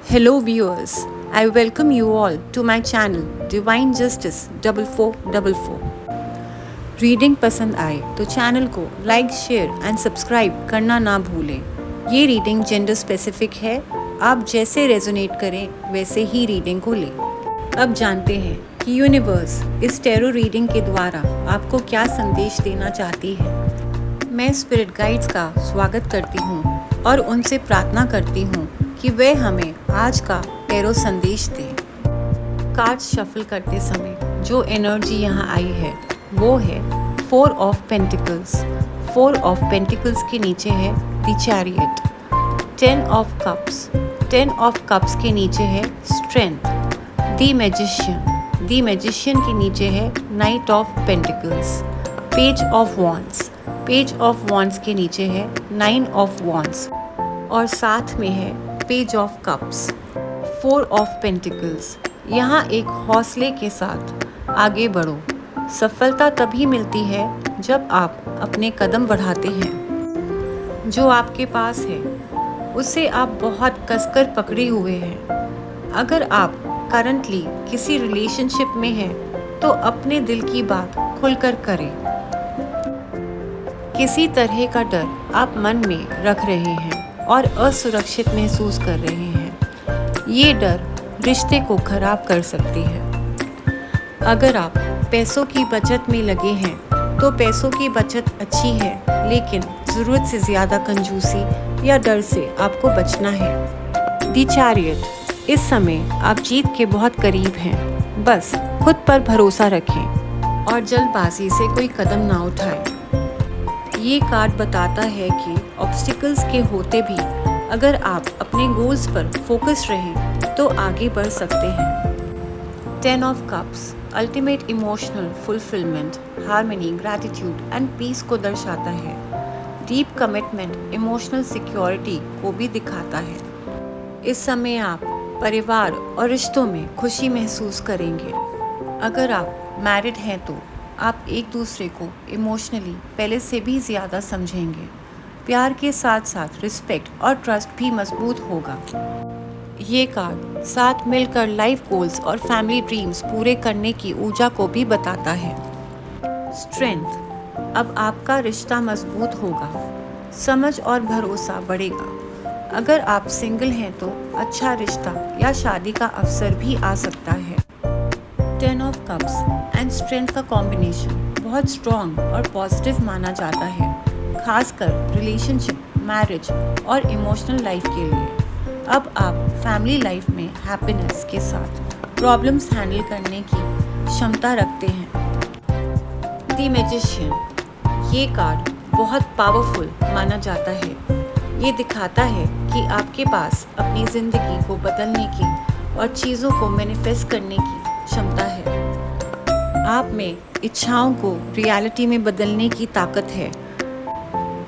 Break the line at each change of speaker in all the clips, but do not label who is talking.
Hello, viewers. I welcome you all to my channel Divine Justice 4444. Reading पसंद आए तो channel को like, share and subscribe करना ना भूलें। ये रीडिंग जेंडर स्पेसिफिक है। आप जैसे रेजोनेट करें वैसे ही रीडिंग को लें। अब जानते हैं कि यूनिवर्स इस टैरो रीडिंग के द्वारा आपको क्या संदेश देना चाहती है। मैं स्पिरिट गाइड्स का स्वागत करती हूँ और उनसे प्रार्थना करती हूँ कि वे हमें आज का टैरो संदेश दें। कार्ड शफल करते समय जो एनर्जी यहाँ आई है वो है 4 ऑफ पेंटिकल्स। 4 ऑफ पेंटिकल्स के नीचे है the chariot. 10 of cups. 10 of cups के नीचे है strength. The magician. The magician के नीचे है night of pentacles. Page of wands. Page of wands के नीचे है 9 ऑफ वॉन्ड्स और साथ में है page of cups. 4 of pentacles. यहाँ एक हौसले के साथ आगे बढ़ो। सफलता तभी मिलती है जब आप अपने कदम बढ़ाते हैं। जो आपके पास है उसे आप बहुत कसकर पकड़े हुए हैं। अगर आप करंटली किसी रिलेशनशिप में हैं तो अपने दिल की बात खुलकर करें। किसी तरह का डर आप मन में रख रहे हैं और असुरक्षित महसूस कर रहे हैं। ये डर रिश्ते को खराब कर सकती है। अगर आप पैसों की बचत में लगे हैं तो पैसों की बचत अच्छी है, लेकिन ज़रूरत से ज़्यादा कंजूसी या डर से आपको बचना है। The chariot. इस समय आप जीत के बहुत करीब हैं। बस खुद पर भरोसा रखें और जल्दबाजी से कोई कदम ना उठाएं। ये कार्ड बताता है कि ऑब्स्टिकल्स के होते भी अगर आप अपने गोल्स पर फोकस रहें तो आगे बढ़ सकते हैं। 10 of cups ultimate emotional fulfilment, harmony, gratitude and peace को दर्शाता है। डीप कमिटमेंट, इमोशनल सिक्योरिटी को भी दिखाता है। इस समय आप परिवार और रिश्तों में खुशी महसूस करेंगे। अगर आप मैरिड हैं तो आप एक दूसरे को इमोशनली पहले से भी ज़्यादा समझेंगे। प्यार के साथ साथ रिस्पेक्ट और ट्रस्ट भी मजबूत होगा। ये कार्ड साथ मिलकर लाइफ गोल्स और फैमिली ड्रीम्स पूरे करने की ऊर्जा को भी बताता है। स्ट्रेंथ। अब आपका रिश्ता मजबूत होगा, समझ और भरोसा बढ़ेगा। अगर आप सिंगल हैं तो अच्छा रिश्ता या शादी का अवसर भी आ सकता है। 10 ऑफ कप्स एंड स्ट्रेंथ का कॉम्बिनेशन बहुत स्ट्रॉन्ग और पॉजिटिव माना जाता है, खासकर रिलेशनशिप, मैरिज और इमोशनल लाइफ के लिए। अब आप फैमिली लाइफ में हैप्पीनेस के साथ प्रॉब्लम्स हैंडल करने की क्षमता रखते हैं। The magician. ये कार्ड बहुत पावरफुल माना जाता है। ये दिखाता है कि आपके पास अपनी ज़िंदगी को बदलने की और चीज़ों को मैनिफेस्ट करने की क्षमता है। आप में इच्छाओं को रियलिटी में बदलने की ताकत है।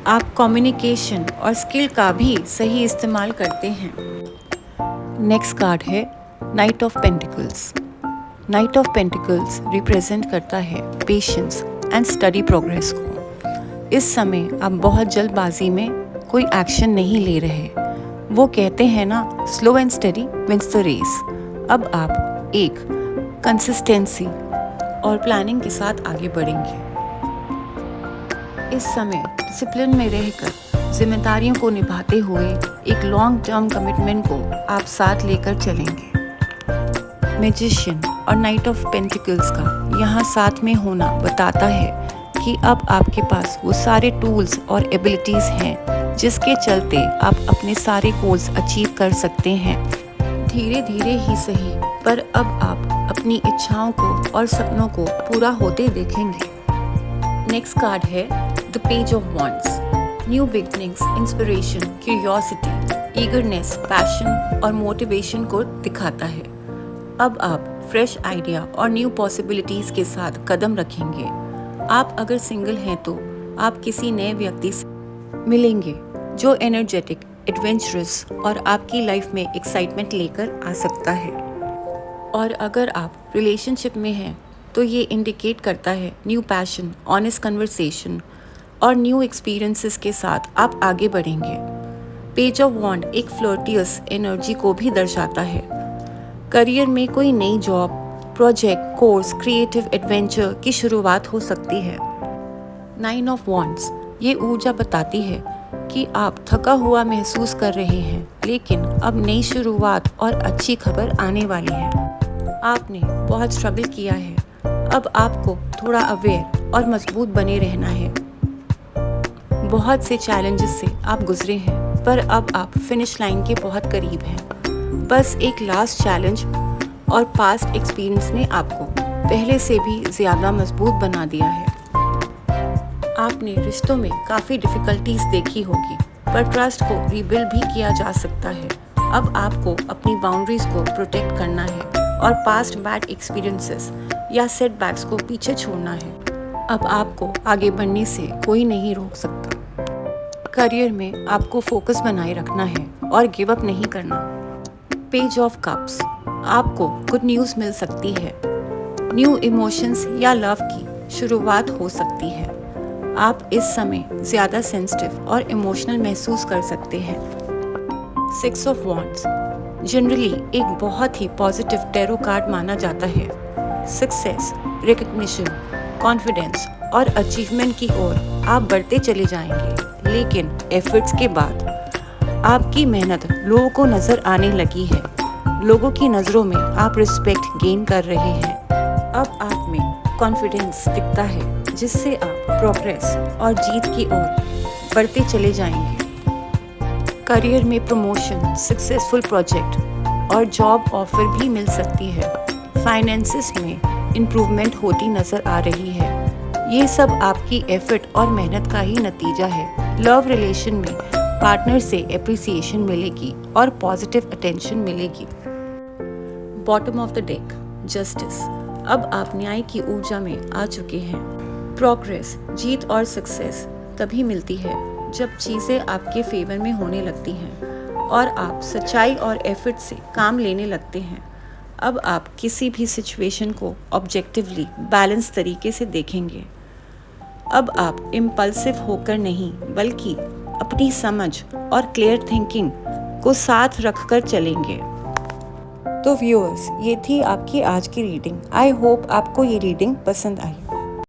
आप कम्युनिकेशन और स्किल का भी सही इस्तेमाल करते हैं। नेक्स्ट कार्ड है night of pentacles. Night of pentacles represent करता है पेशेंस एंड स्टडी प्रोग्रेस को। इस समय आप बहुत जल्दबाजी में कोई एक्शन नहीं ले रहे। वो कहते हैं ना, slow and steady wins the race. अब आप एक कंसिस्टेंसी और प्लानिंग के साथ आगे बढ़ेंगे। इस समय डिसिप्लिन में रहकर जिम्मेदारियों को निभाते हुए एक लॉन्ग टर्म कमिटमेंट को आप साथ लेकर चलेंगे। मैजिशियन और नाइट ऑफ पेंटिकल्स का यहाँ साथ में होना बताता है कि अब आपके पास वो सारे टूल्स और एबिलिटीज़ हैं जिसके चलते आप अपने सारे गोल्स अचीव कर सकते हैं। धीरे धीरे ही सही, पर अब आप अपनी इच्छाओं को और सपनों को पूरा होते देखेंगे। नेक्स्ट कार्ड है the page of wands. New beginnings, inspiration, curiosity, eagerness, passion और मोटिवेशन को दिखाता है। अब आप फ्रेश आइडिया और न्यू पॉसिबिलिटीज़ के साथ कदम रखेंगे। आप अगर सिंगल हैं तो आप किसी नए व्यक्ति से मिलेंगे जो एनर्जेटिक, एडवेंचरस और आपकी लाइफ में एक्साइटमेंट लेकर आ सकता है। और अगर आप रिलेशनशिप में हैं तो ये इंडिकेट करता है न्यू पैशन, ऑनेस्ट कन्वर्सेशन और न्यू एक्सपीरियंसेस के साथ आप आगे बढ़ेंगे। पेज ऑफ वॉन्ड एक फ्लर्टियस एनर्जी को भी दर्शाता है। करियर में कोई नई job, project, course, creative adventure की शुरुआत हो सकती है। 9 ऑफ वॉन्ड्स ये ऊर्जा बताती है कि आप थका हुआ महसूस कर रहे हैं, लेकिन अब नई शुरुआत और अच्छी खबर आने वाली है। आपने बहुत स्ट्रगल किया है, अब आपको थोड़ा अवेयर और मजबूत बने रहना है। बहुत से चैलेंजेस से आप गुजरे हैं, पर अब आप फिनिश लाइन के बहुत करीब हैं। बस एक लास्ट चैलेंज और पास्ट एक्सपीरियंस ने आपको पहले से भी ज़्यादा मजबूत बना दिया है। आपने रिश्तों में काफ़ी डिफ़िकल्टीज देखी होगी, पर ट्रस्ट को रीबिल्ड भी किया जा सकता है। अब आपको अपनी बाउंड्रीज को प्रोटेक्ट करना है और पास्ट बैड एक्सपीरियंसेस या सेटबैक्स को पीछे छोड़ना है। अब आपको आगे बढ़ने से कोई नहीं रोक सकता। करियर में आपको फोकस बनाए रखना है और गिव अप नहीं करना। पेज ऑफ कप्स आपको गुड न्यूज़ मिल सकती है। न्यू इमोशंस या लव की शुरुआत हो सकती है। आप इस समय ज़्यादा सेंसिटिव और इमोशनल महसूस कर सकते हैं। 6 ऑफ वॉन्ड्स जनरली एक बहुत ही पॉजिटिव टैरो कार्ड माना जाता है। सक्सेस, रिकग्निशन, कॉन्फिडेंस और अचीवमेंट की ओर आप बढ़ते चले जाएंगे, लेकिन एफर्ट्स के बाद आपकी मेहनत लोगों को नज़र आने लगी है। लोगों की नज़रों में आप रिस्पेक्ट गेन कर रहे हैं। अब आप में कॉन्फिडेंस दिखता है, जिससे आप प्रोग्रेस और जीत की ओर बढ़ते चले जाएंगे। करियर में प्रमोशन, सक्सेसफुल प्रोजेक्ट और जॉब ऑफर भी मिल सकती है। फाइनेंसेस में इम्प्रूवमेंट होती नज़र आ रही है। ये सब आपकी एफर्ट और मेहनत का ही नतीजा है। लव रिलेशन में पार्टनर से एप्रिसिएशन मिलेगी और पॉजिटिव अटेंशन मिलेगी। Bottom of the deck, justice. अब आप न्याय की ऊर्जा में आ चुके हैं। प्रोग्रेस, जीत और सक्सेस तभी मिलती है जब चीज़ें आपके फेवर में होने लगती हैं और आप सच्चाई और एफर्ट से काम लेने लगते हैं। अब आप किसी भी सिचुएशन को ऑब्जेक्टिवली बैलेंस तरीके से देखेंगे। अब आप इम्पल्सिव होकर नहीं, बल्कि अपनी समझ और क्लियर थिंकिंग को साथ रखकर चलेंगे। तो व्यूअर्स, ये थी आपकी आज की रीडिंग। आई होप आपको ये रीडिंग पसंद आई।